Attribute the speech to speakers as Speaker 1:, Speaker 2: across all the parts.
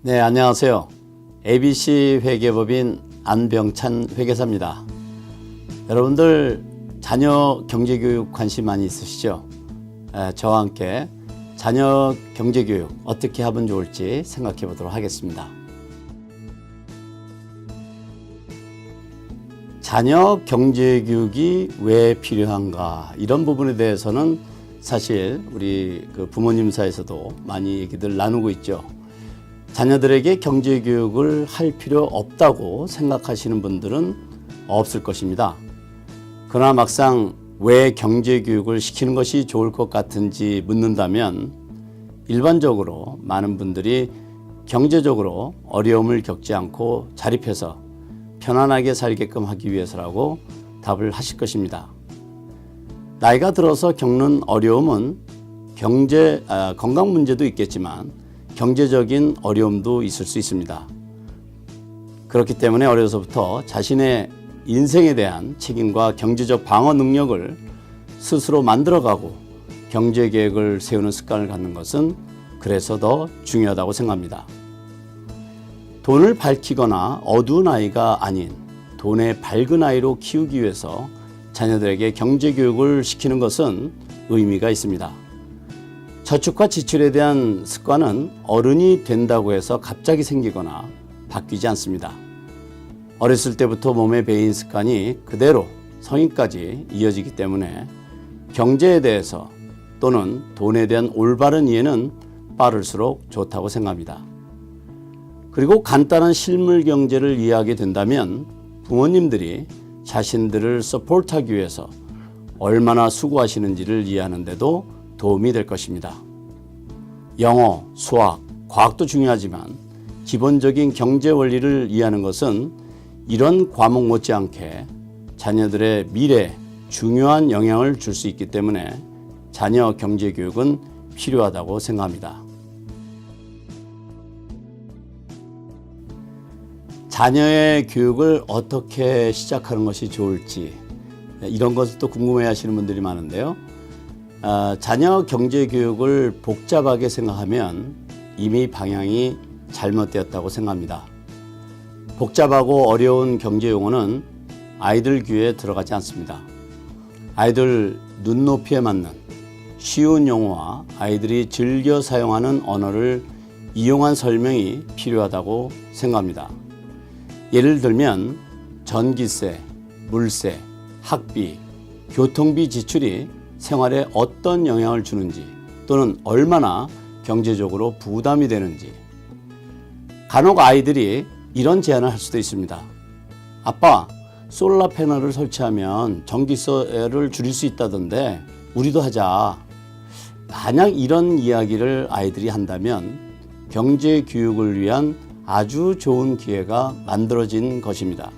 Speaker 1: 네, 안녕하세요. ABC 회계법인 안병찬 회계사입니다. 여러분들 자녀 경제교육 관심 많이 있으시죠? 저와 함께 자녀 경제교육 어떻게 하면 좋을지 생각해 보도록 하겠습니다. 자녀 경제교육이 왜 필요한가, 이런 부분에 대해서는 사실 우리 부모님 사이에서도 많이 얘기들 나누고 있죠. 자녀들에게 경제교육을 할 필요 없다고 생각하시는 분들은 없을 것입니다. 그러나 막상 왜 경제교육을 시키는 것이 좋을 것 같은지 묻는다면 일반적으로 많은 분들이 경제적으로 어려움을 겪지 않고 자립해서 편안하게 살게끔 하기 위해서라고 답을 하실 것입니다. 나이가 들어서 겪는 어려움은 건강 문제도 있겠지만 경제적인 어려움도 있을 수 있습니다. 그렇기 때문에 어려서부터 자신의 인생에 대한 책임과 경제적 방어 능력을 스스로 만들어가고 경제 계획을 세우는 습관을 갖는 것은 그래서 더 중요하다고 생각합니다. 돈을 밝히거나 어두운 아이가 아닌 돈의 밝은 아이로 키우기 위해서 자녀들에게 경제 교육을 시키는 것은 의미가 있습니다. 저축과 지출에 대한 습관은 어른이 된다고 해서 갑자기 생기거나 바뀌지 않습니다. 어렸을 때부터 몸에 배인 습관이 그대로 성인까지 이어지기 때문에 경제에 대해서 또는 돈에 대한 올바른 이해는 빠를수록 좋다고 생각합니다. 그리고 간단한 실물 경제를 이해하게 된다면 부모님들이 자신들을 서포트하기 위해서 얼마나 수고하시는지를 이해하는 데도 도움이 될 것입니다. 영어, 수학, 과학도 중요하지만 기본적인 경제 원리를 이해하는 것은 이런 과목 못지않게 자녀들의 미래에 중요한 영향을 줄 수 있기 때문에 자녀 경제 교육은 필요하다고 생각합니다. 자녀의 교육을 어떻게 시작하는 것이 좋을지, 이런 것을 또 궁금해 하시는 분들이 많은데요. 자녀 경제 교육을 복잡하게 생각하면 이미 방향이 잘못되었다고 생각합니다. 복잡하고 어려운 경제 용어는 아이들 귀에 들어가지 않습니다. 아이들 눈높이에 맞는 쉬운 용어와 아이들이 즐겨 사용하는 언어를 이용한 설명이 필요하다고 생각합니다. 예를 들면 전기세, 물세, 학비, 교통비 지출이 생활에 어떤 영향을 주는지 또는 얼마나 경제적으로 부담이 되는지. 간혹 아이들이 이런 제안을 할 수도 있습니다. 아빠, 솔라 패널을 설치하면 전기세를 줄일 수 있다던데 우리도 하자. 만약 이런 이야기를 아이들이 한다면 경제 교육을 위한 아주 좋은 기회가 만들어진 것입니다.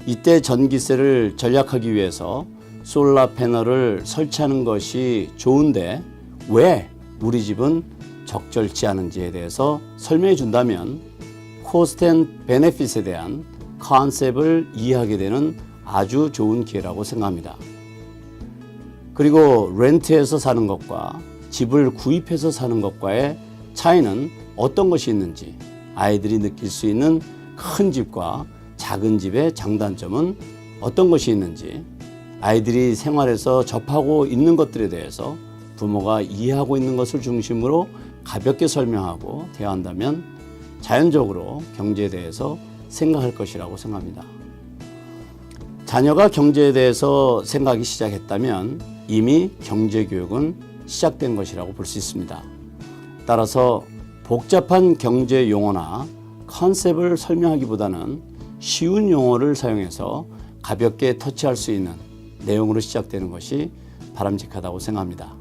Speaker 1: 이때 전기세를 절약하기 위해서 솔라 패널을 설치하는 것이 좋은데 왜 우리 집은 적절치 않은지에 대해서 설명해 준다면 코스트 앤 베네핏에 대한 컨셉을 이해하게 되는 아주 좋은 기회라고 생각합니다. 그리고 렌트해서 사는 것과 집을 구입해서 사는 것과의 차이는 어떤 것이 있는지, 아이들이 느낄 수 있는 큰 집과 작은 집의 장단점은 어떤 것이 있는지, 아이들이 생활에서 접하고 있는 것들에 대해서 부모가 이해하고 있는 것을 중심으로 가볍게 설명하고 대화한다면 자연적으로 경제에 대해서 생각할 것이라고 생각합니다. 자녀가 경제에 대해서 생각하기 시작했다면 이미 경제교육은 시작된 것이라고 볼 수 있습니다. 따라서 복잡한 경제 용어나 컨셉을 설명하기보다는 쉬운 용어를 사용해서 가볍게 터치할 수 있는 내용으로 시작되는 것이 바람직하다고 생각합니다.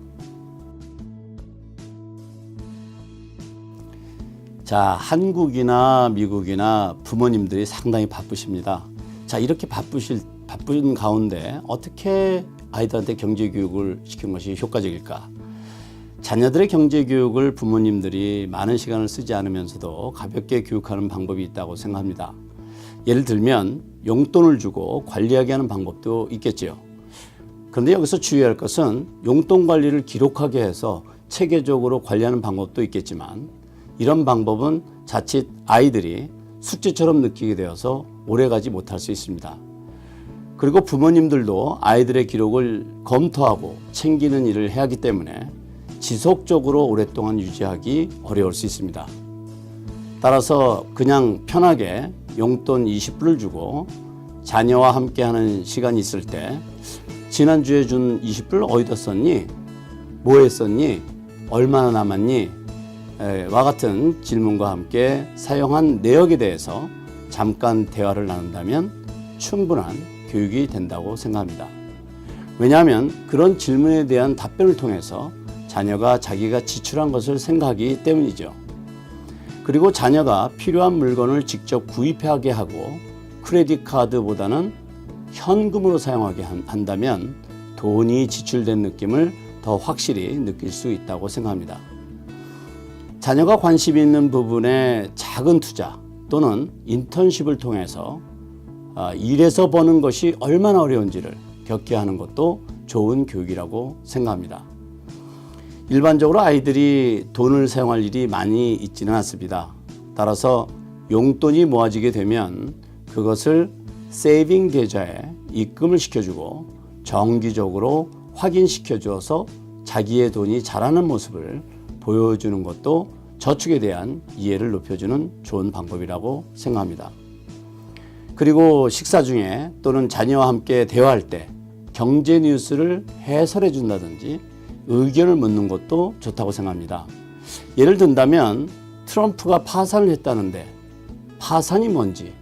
Speaker 1: 자, 한국이나 미국이나 부모님들이 상당히 바쁘십니다. 자, 이렇게 바쁜 가운데 어떻게 아이들한테 경제교육을 시키는 것이 효과적일까? 자녀들의 경제교육을 부모님들이 많은 시간을 쓰지 않으면서도 가볍게 교육하는 방법이 있다고 생각합니다. 예를 들면 용돈을 주고 관리하게 하는 방법도 있겠죠. 그런데 여기서 주의할 것은 용돈 관리를 기록하게 해서 체계적으로 관리하는 방법도 있겠지만 이런 방법은 자칫 아이들이 숙제처럼 느끼게 되어서 오래가지 못할 수 있습니다. 그리고 부모님들도 아이들의 기록을 검토하고 챙기는 일을 해야 하기 때문에 지속적으로 오랫동안 유지하기 어려울 수 있습니다. 따라서 그냥 편하게 용돈 20불을 주고 자녀와 함께하는 시간이 있을 때 지난주에 준 20불 어디다 썼니? 뭐 했었니? 얼마나 남았니? 와 같은 질문과 함께 사용한 내역에 대해서 잠깐 대화를 나눈다면 충분한 교육이 된다고 생각합니다. 왜냐하면 그런 질문에 대한 답변을 통해서 자녀가 자기가 지출한 것을 생각하기 때문이죠. 그리고 자녀가 필요한 물건을 직접 구입하게 하고 크레딧 카드보다는 현금으로 사용하게 한다면 돈이 지출된 느낌을 더 확실히 느낄 수 있다고 생각합니다. 자녀가 관심 있는 부분에 작은 투자 또는 인턴십을 통해서 일해서 버는 것이 얼마나 어려운지를 겪게 하는 것도 좋은 교육이라고 생각합니다. 일반적으로 아이들이 돈을 사용할 일이 많이 있지는 않습니다. 따라서 용돈이 모아지게 되면 그것을 세이빙 계좌에 입금을 시켜주고 정기적으로 확인시켜 주어서 자기의 돈이 자라는 모습을 보여주는 것도 저축에 대한 이해를 높여주는 좋은 방법이라고 생각합니다. 그리고 식사 중에 또는 자녀와 함께 대화할 때 경제 뉴스를 해설해 준다든지 의견을 묻는 것도 좋다고 생각합니다. 예를 든다면 트럼프가 파산을 했다는데 파산이 뭔지,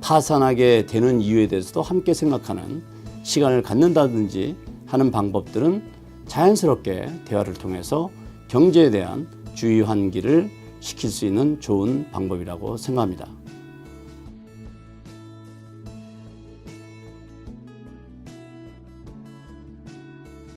Speaker 1: 파산하게 되는 이유에 대해서도 함께 생각하는 시간을 갖는다든지 하는 방법들은 자연스럽게 대화를 통해서 경제에 대한 주의 환기를 시킬 수 있는 좋은 방법이라고 생각합니다.